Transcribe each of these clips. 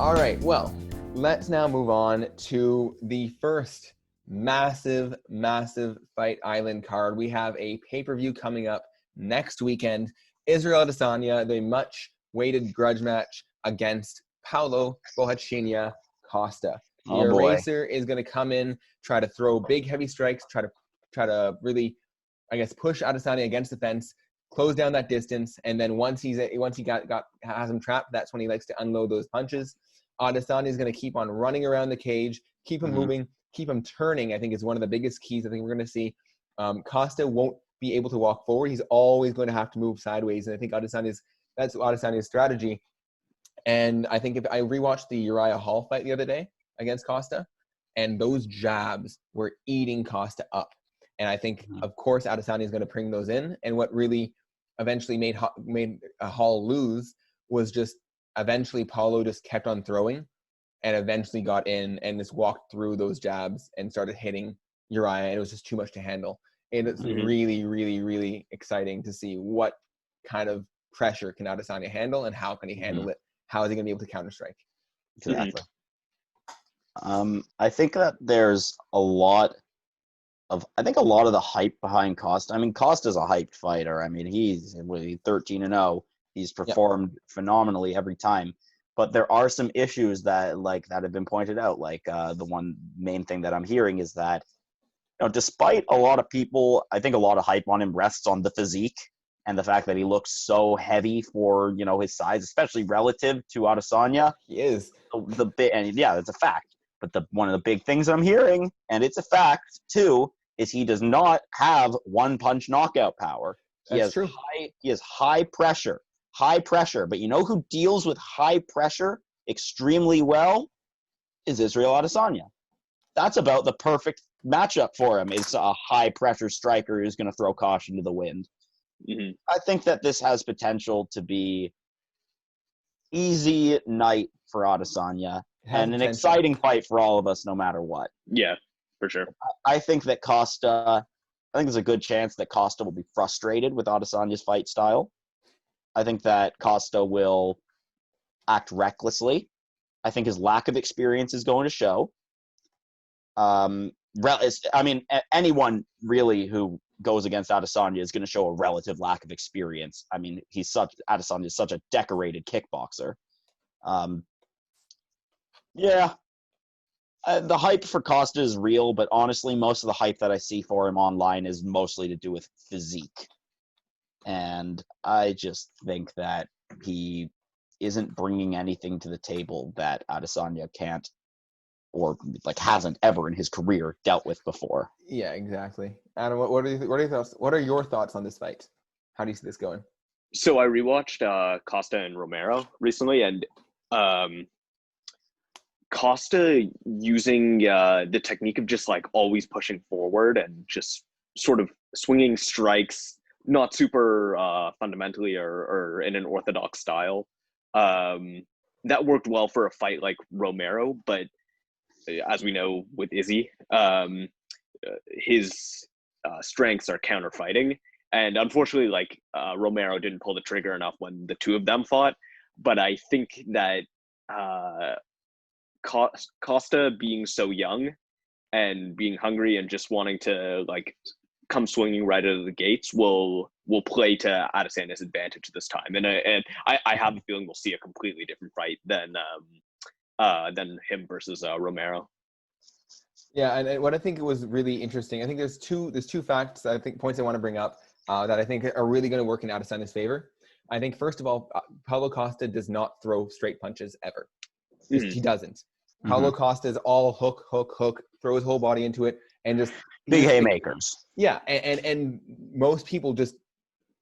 All right, well, let's now move on to the first massive Fight Island card. We have a pay-per-view coming up next weekend. Israel Adesanya, the much-awaited grudge match against Paolo Costa. The Eraser is going to come in, try to throw big, heavy strikes, try to really, I guess, push Adesanya against the fence, close down that distance, and then once he has him trapped, that's when he likes to unload those punches. Adesanya is going to keep on running around the cage, keep him moving, keep him turning, I think is one of the biggest keys I think we're going to see. Costa won't be able to walk forward. He's always going to have to move sideways, and I think that's Adesanya's strategy. And I think if I rewatched the Uriah Hall fight the other day against Costa, and those jabs were eating Costa up. And I think, of course, Adesanya is going to bring those in. And what really eventually made Hall lose was just eventually Paulo just kept on throwing and eventually got in and just walked through those jabs and started hitting Uriah. And it was just too much to handle. And it's really, really, really exciting to see what kind of pressure can Adesanya handle and how can he handle it? How is he going to be able to counter-strike? Exactly. I think that there's a lot of the hype behind Costa. I mean, Costa's a hyped fighter. I mean, he's 13-0. He's performed phenomenally every time. But there are some issues that have been pointed out. The one main thing that I'm hearing is that, despite a lot of people, I think a lot of hype on him rests on the physique and the fact that he looks so heavy for, his size, especially relative to Adesanya. He is. That's a fact. But one of the big things I'm hearing, and it's a fact too, is he does not have one-punch knockout power. That's true. He has high pressure. But you know who deals with high pressure extremely well is Israel Adesanya. That's about the perfect matchup for him. It's a high-pressure striker who's going to throw caution to the wind. I think that this has potential to be easy night for Adesanya and an exciting fight for all of us no matter what. Yeah, for sure. I think there's a good chance that Costa will be frustrated with Adesanya's fight style. I think that Costa will act recklessly. I think his lack of experience is going to show. Anyone really who goes against Adesanya is going to show a relative lack of experience. I mean, Adesanya is such a decorated kickboxer. The hype for Costa is real, but honestly, most of the hype that I see for him online is mostly to do with physique. And I just think that he isn't bringing anything to the table that Adesanya can't or hasn't ever in his career dealt with before. Yeah, exactly. Adam, what are your thoughts on this fight? How do you see this going? So I rewatched Costa and Romero recently, and Costa using the technique of just always pushing forward and just sort of swinging strikes, not super fundamentally or in an orthodox style. That worked well for a fight like Romero, but as we know with Izzy, his strengths are counter-fighting. And unfortunately, Romero didn't pull the trigger enough when the two of them fought. But I think that Costa being so young and being hungry and just wanting to come swinging right out of the gates will play to Adesanya's advantage this time. And I have a feeling we'll see a completely different fight than him versus Romero. Yeah, and what I think was really interesting, I think there's two points I want to bring up that I think are really going to work in Adesanya's favor. I think first of all, Paulo Costa does not throw straight punches ever. He doesn't. Paulo Costa is all hook, throw his whole body into it, and just big haymakers. Yeah, and most people just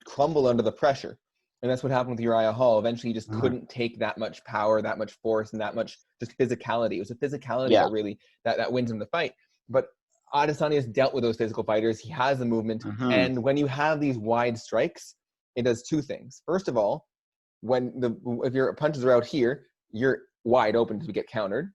crumble under the pressure. And that's what happened with Uriah Hall. Eventually, he just couldn't take that much power, that much force, and that much just physicality. It was the physicality that really that wins him the fight. But Adesanya has dealt with those physical fighters. He has the movement. And when you have these wide strikes, it does two things. First of all, if your punches are out here, you're wide open to get countered.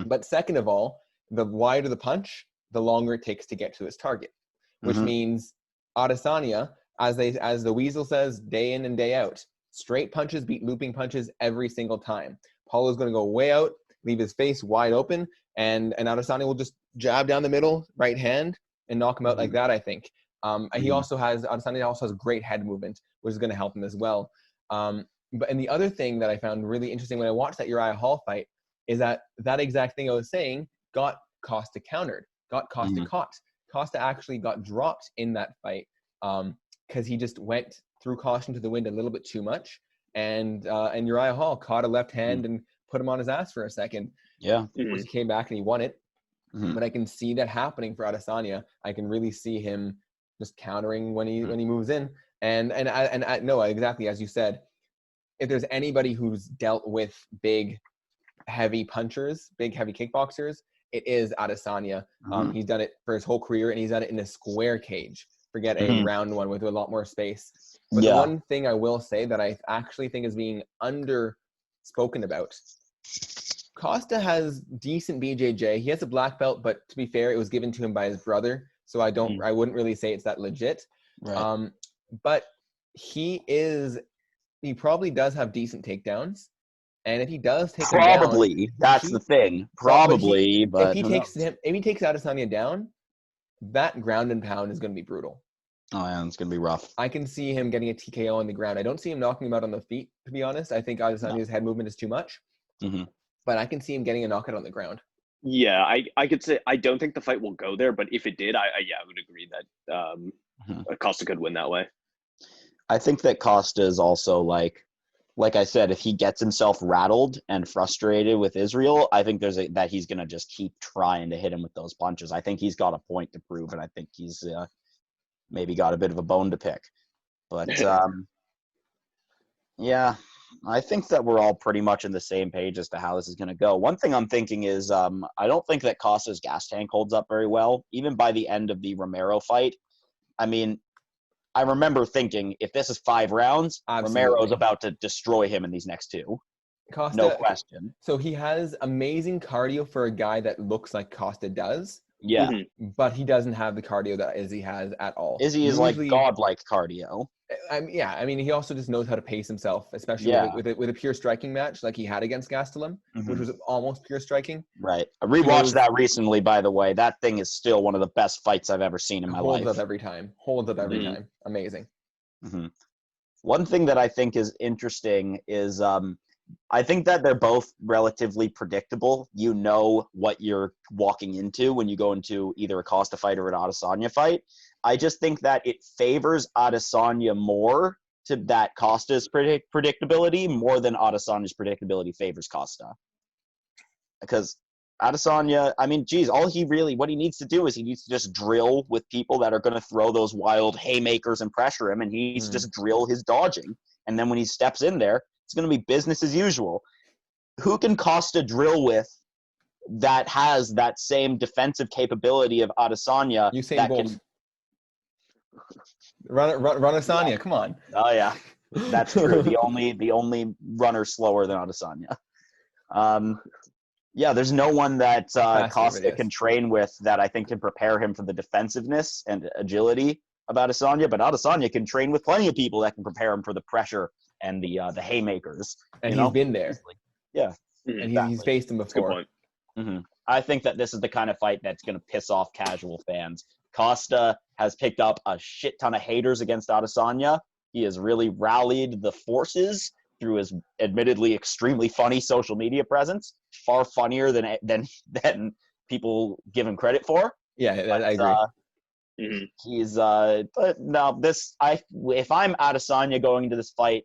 But second of all, the wider the punch, the longer it takes to get to his target, which means Adesanya, as the Weasel says, day in and day out, straight punches beat looping punches every single time. Paulo's going to go way out, leave his face wide open, and Adesanya will just jab down the middle, right hand, and knock him out like that, I think. Adesanya also has great head movement, which is going to help him as well. And the other thing that I found really interesting when I watched that Uriah Hall fight is that exact thing I was saying got Costa countered, got Costa caught. Costa actually got dropped in that fight because he just went threw caution to the wind a little bit too much. And Uriah Hall caught a left hand and put him on his ass for a second. Yeah. He came back and he won it. But I can see that happening for Adesanya. I can really see him just countering when he moves in. And no, exactly as you said, if there's anybody who's dealt with big, heavy punchers, big, heavy kickboxers, it is Adesanya. He's done it for his whole career, and he's done it in a square cage. Forget a round one with a lot more space. But the one thing I will say that I actually think is being under-spoken about, Costa has decent BJJ. He has a black belt, but to be fair, it was given to him by his brother, so I wouldn't really say it's that legit. Right. But he probably does have decent takedowns. And if he does take him down, that's the thing. Probably, but if he takes Adesanya down, that ground and pound is going to be brutal. Oh yeah, it's going to be rough. I can see him getting a TKO on the ground. I don't see him knocking him out on the feet, to be honest. I think Adesanya's head movement is too much. But I can see him getting a knockout on the ground. Yeah, I could say I don't think the fight will go there, but if it did, I would agree that Costa could win that way. I think that Costa is also like I said, if he gets himself rattled and frustrated with Israel, I think that he's going to just keep trying to hit him with those punches. I think he's got a point to prove, and I think he's maybe got a bit of a bone to pick. But yeah, I think that we're all pretty much in the same page as to how this is going to go. One thing I'm thinking is I don't think that Costa's gas tank holds up very well, even by the end of the Romero fight. I mean, I remember thinking, if this is 5 rounds, Romero's about to destroy him in these next 2. Costa, no question. So he has amazing cardio for a guy that looks like Costa does. Yeah. But he doesn't have the cardio that Izzy has at all. Izzy is like godlike cardio. I mean, he also just knows how to pace himself, especially with a pure striking match like he had against Gastelum, which was almost pure striking. Right. I rewatched that recently, by the way. That thing is still one of the best fights I've ever seen in my life. Holds up every time. Amazing. One thing that I think is interesting is I think that they're both relatively predictable. You know what you're walking into when you go into either a Costa fight or an Adesanya fight. I just think that it favors Adesanya more to that Costa's predictability more than Adesanya's predictability favors Costa. Because Adesanya, I mean, geez, what he needs to do is he needs to just drill with people that are going to throw those wild haymakers and pressure him, and he needs to just drill his dodging. And then when he steps in there, it's going to be business as usual. Who can Costa drill with that has that same defensive capability of Adesanya? Usain Bolt. Run Adesanya, come on. Oh yeah, that's true. the only runner slower than Adesanya. Yeah, there's no one that Costa can train with that I think can prepare him for the defensiveness and agility of Adesanya. But Adesanya can train with plenty of people that can prepare him for the pressure and the haymakers. And he's been there. Yeah, and he's faced him before. Good point. I think that this is the kind of fight that's going to piss off casual fans. Costa has picked up a shit ton of haters against Adesanya. He has really rallied the forces through his admittedly extremely funny social media presence, far funnier than people give him credit for. Yeah, I agree. He's but no, if I'm Adesanya going into this fight,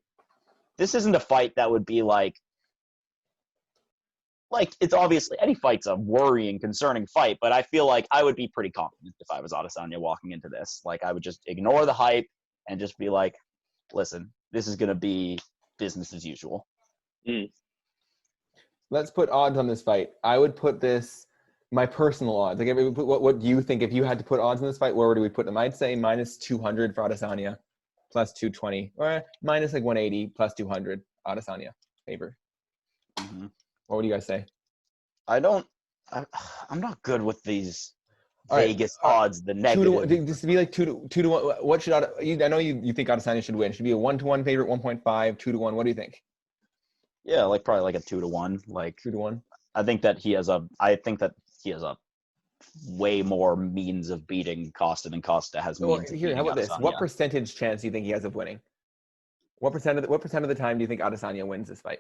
this isn't a fight that would be like it's obviously any fight's a worrying, concerning fight, but I feel like I would be pretty confident if I was Adesanya walking into this. Like I would just ignore the hype and just be like, listen, this is gonna be business as usual. Let's put odds on this fight. I would put this my personal odds. Like, what do you think if you had to put odds on this fight? Where would we put them? I'd say minus 200 for Adesanya, plus 220, or minus like 180 plus 200 Adesanya favor. What would you guys say? I'm not good with these Vegas odds. The negative. Just to be like 2 to 1. What should I know you think Adesanya should win? Should be a 1-to-1 favorite, 1.5, 2-to-1. What do you think? Yeah, like probably like a 2-1. Like 2-1. I think that he has a way more means of beating Costa than Costa has Well, means of here, how beating about this? Adesanya. What percentage chance do you think he has of winning? What percent of the time do you think Adesanya wins this fight?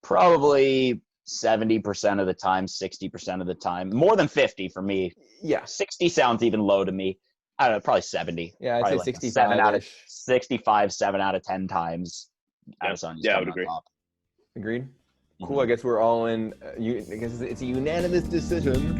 Probably 70% of the time, 60% of the time. More than 50 for me. Yeah. 60 sounds even low to me. I don't know, probably 70. Yeah, I'd probably say like 65-ish. 7 out of 10 times. Yeah. Adesanya's Yeah, I coming would on agree. top. Agreed. Cool. Mhm. I guess we're all in. I guess it's a unanimous decision.